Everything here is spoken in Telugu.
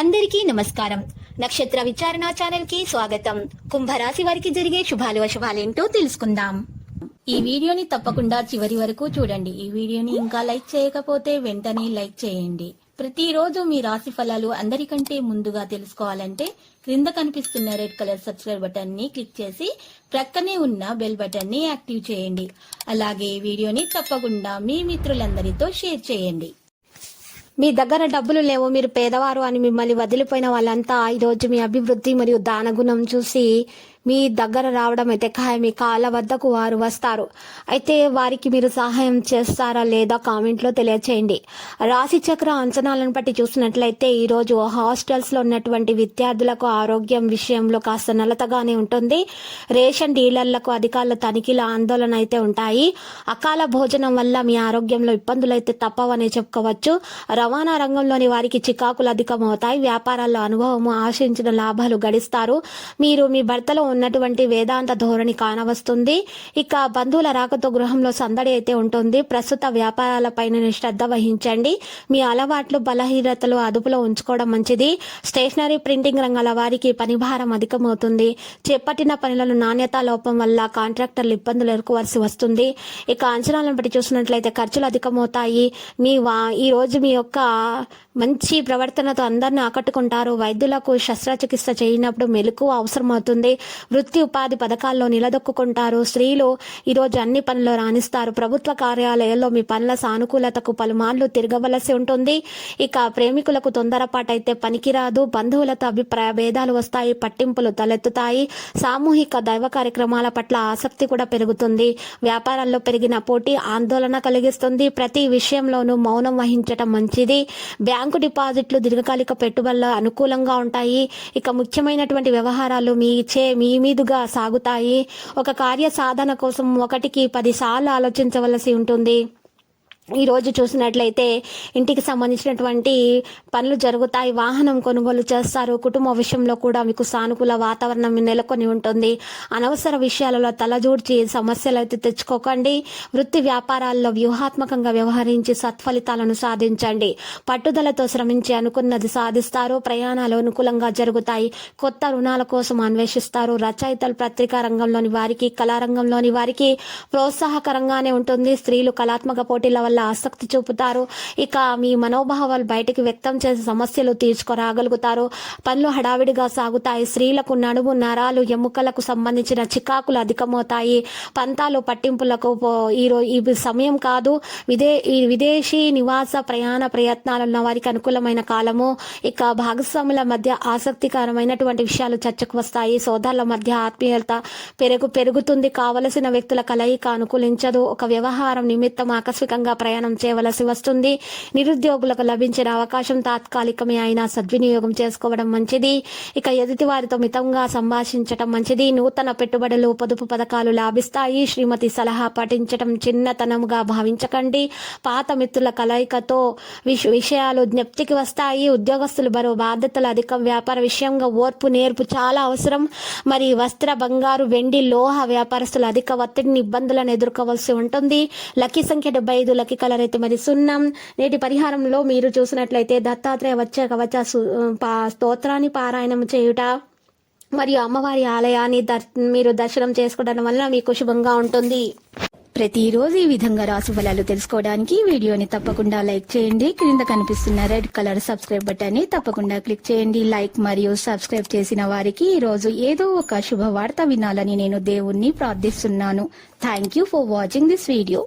అందరికీ నమస్కారం. నక్షత్ర విచారణ ఛానల్ కి స్వాగతం. కుంభరాశి వారికి జరిగే శుభాలు అశుభాలేంటో తెలుసుకుందాం. ఈ వీడియోని తప్పకుండా చివరి వరకు చూడండి. ఈ వీడియోని ఇంకా లైక్ చేయకపోతే వెంటనే లైక్ చేయండి. ప్రతిరోజు మీ రాశి ఫలాలు అందరికంటే ముందుగా తెలుసుకోవాలంటే క్రింద కనిపిస్తున్న రెడ్ కలర్ సబ్స్క్రైబ్ బటన్ ని క్లిక్ చేసి ప్రక్కనే ఉన్న బెల్ బటన్ ని యాక్టివ్ చేయండి. అలాగే ఈ వీడియోని తప్పకుండా మీ మిత్రులందరితో షేర్ చేయండి. మీ దగ్గర డబ్బులు లేవు, మీరు పేదవారు అని మిమ్మల్ని వదిలిపోయిన వాళ్ళంతా ఈరోజు మీ అభివృద్ధి మరియు దానగుణం చూసి మీ దగ్గర రావడం అయితే ఖాయం. మీ కాళ్ళ వద్దకు వారు వస్తారు. అయితే వారికి మీరు సహాయం చేస్తారా లేదా కామెంట్లో తెలియచేయండి. రాశి చక్ర అంచనాలను బట్టి చూసినట్లయితే ఈరోజు హాస్టల్స్లో ఉన్నటువంటి విద్యార్థులకు ఆరోగ్యం విషయంలో కాస్త నలతగానే ఉంటుంది. రేషన్ డీలర్లకు అధికారుల తనిఖీల ఆందోళన అయితే ఉంటాయి. అకాల భోజనం వల్ల మీ ఆరోగ్యంలో ఇబ్బందులు అయితే తప్పవనే చెప్పుకోవచ్చు. రవాణా రంగంలోని వారికి చికాకులు అధికమవుతాయి. వ్యాపారాల్లో అనుభవము, ఆశించిన లాభాలు గడిస్తారు. మీరు మీ భర్తలో ఉన్నటువంటి వేదాంత ధోరణి కానవస్తుంది. ఇక బంధువుల రాకతో గృహంలో సందడి అయితే ఉంటుంది. ప్రస్తుత వ్యాపారాలపైన శ్రద్ధ వహించండి. మీ అలవాట్లు, బలహీనతలు అదుపులో ఉంచుకోవడం మంచిది. స్టేషనరీ, ప్రింటింగ్ రంగాల వారికి పని భారం అధికమవుతుంది. చేపట్టిన పనులను నాణ్యత లోపం వల్ల కాంట్రాక్టర్లు ఇబ్బందులు ఎదుర్కోవాల్సి వస్తుంది. ఇక అంచనాలను బట్టి చూసినట్లయితే ఖర్చులు అధికమవుతాయి. ఈ రోజు మీ యొక్క మంచి ప్రవర్తనతో అందరిని ఆకట్టుకుంటారు. వైద్యులకు శస్త్రచికిత్స చేయనప్పుడు మెలకువ అవసరమవుతుంది. వృత్తి ఉపాధి పథకాల్లో నిలదొక్కుంటారు. స్త్రీలు ఈరోజు అన్ని పనుల్లో రాణిస్తారు. ప్రభుత్వ కార్యాలయాల్లో మీ పనుల సానుకూలతకు పలుమార్లు తిరగవలసి ఉంటుంది. ఇక ప్రేమికులకు తొందరపాటు అయితే పనికిరాదు. బంధువులతో అభిప్రాయ భేదాలు వస్తాయి. పట్టింపులు తలెత్తుతాయి. సామూహిక దైవ కార్యక్రమాల పట్ల ఆసక్తి కూడా పెరుగుతుంది. వ్యాపారాల్లో పెరిగిన పోటీ ఆందోళన కలిగిస్తుంది. ప్రతి విషయంలోనూ మౌనం వహించటం మంచిది. బ్యాంకు డిపాజిట్లు, దీర్ఘకాలిక పెట్టుబడులు అనుకూలంగా ఉంటాయి. ఇక ముఖ్యమైనటువంటి వ్యవహారాలు మీ మీదుగా సాగుతాయి. ఒక కార్య సాధన కోసం 1కి 10 సార్లు ఆలోచించవలసి ఉంటుంది. ఈ రోజు చూసినట్లయితే ఇంటికి సంబంధించినటువంటి పనులు జరుగుతాయి. వాహనం కొనుగోలు చేస్తారు. కుటుంబ విషయంలో కూడా మీకు సానుకూల వాతావరణం నెలకొని ఉంటుంది. అనవసర విషయాలలో తలజూడ్చి సమస్యలు అయితే తెచ్చుకోకండి. వృత్తి వ్యాపారాల్లో వ్యూహాత్మకంగా వ్యవహరించి సత్ఫలితాలను సాధించండి. పట్టుదలతో శ్రమించి అనుకున్నది సాధిస్తారు. ప్రయాణాలు అనుకూలంగా జరుగుతాయి. కొత్త రుణాల కోసం అన్వేషిస్తారు. రచయితలు, పత్రికా రంగంలోని వారికి, కళారంగంలోని వారికి ప్రోత్సాహకరంగానే ఉంటుంది. స్త్రీలు కళాత్మక పోటీల వల్ల ఆసక్తి చూపుతారు. ఇక మీ మనోభావాలు బయటికి వ్యక్తం చేసి సమస్యలు తీర్చుకోరాగలుగుతారు. పనులు హడావిడిగా సాగుతాయి. స్త్రీలకు నడుము, నరాలు, ఎముకలకు సంబంధించిన చికాకులు అధికమవుతాయి. పంతాలు, పట్టింపులకు ఈ సమయం కాదు. విదేశీ నివాస ప్రయాణ ప్రయత్నాలున్న వారికి అనుకూలమైన కాలము. ఇక భాగస్వాముల మధ్య ఆసక్తికరమైనటువంటి విషయాలు చర్చకు వస్తాయి. సోదరుల మధ్య ఆత్మీయత పెరుగుతుంది. కావలసిన వ్యక్తుల కలయిక అనుకూలించదు. ఒక వ్యవహారం నిమిత్తం ఆకస్మికంగా ప్రయాణం చేయవలసి వస్తుంది. నిరుద్యోగులకు లభించిన అవకాశం తాత్కాలికమే అయినా సద్వినియోగం చేసుకోవడం మంచిది. ఇక ఎదుటి వారితో మితంగా సంభాషించటం మంచిది. నూతన పెట్టుబడులు, పొదుపు పథకాలు లాభిస్తాయి. శ్రీమతి సలహా పాటించటం చిన్నతనముగా భావించకండి. పాత మిత్రుల కలయికతో విషయాలు జ్ఞప్తికి వస్తాయి. ఉద్యోగస్తులు బరువు బాధ్యతలు అధికం. వ్యాపార విషయంగా ఓర్పు, నేర్పు చాలా అవసరం. మరి వస్త్ర, బంగారు, వెండి, లోహ వ్యాపారస్తులు అధిక ఒత్తిడిని, ఇబ్బందులను ఎదుర్కోవాల్సి ఉంటుంది. లక్కీ సంఖ్య 75, లక్కీ కలర్ అయితే మరి 0. నేటి పరిహారంలో మీరు చూసినట్లయితే దత్తాత్రేయ వచ్చే కవచ స్తోత్రాన్ని పారాయణం చేయుట మరియు అమ్మవారి ఆలయాన్ని మీరు దర్శనం చేసుకోవడం వల్ల మీకు శుభంగా ఉంటుంది. ప్రతిరోజు ఈ విధంగా రాశి ఫలాలు తెలుసుకోవడానికి వీడియోని తప్పకుండా లైక్ చేయండి. క్రింద కనిపిస్తున్న రెడ్ కలర్ సబ్స్క్రైబ్ బటన్ ని తప్పకుండా క్లిక్ చేయండి. లైక్ మరియు సబ్స్క్రైబ్ చేసిన వారికి ఈ రోజు ఏదో ఒక శుభవార్త వినాలని నేను దేవుణ్ణి ప్రార్థిస్తున్నాను. Thank you for watching this video.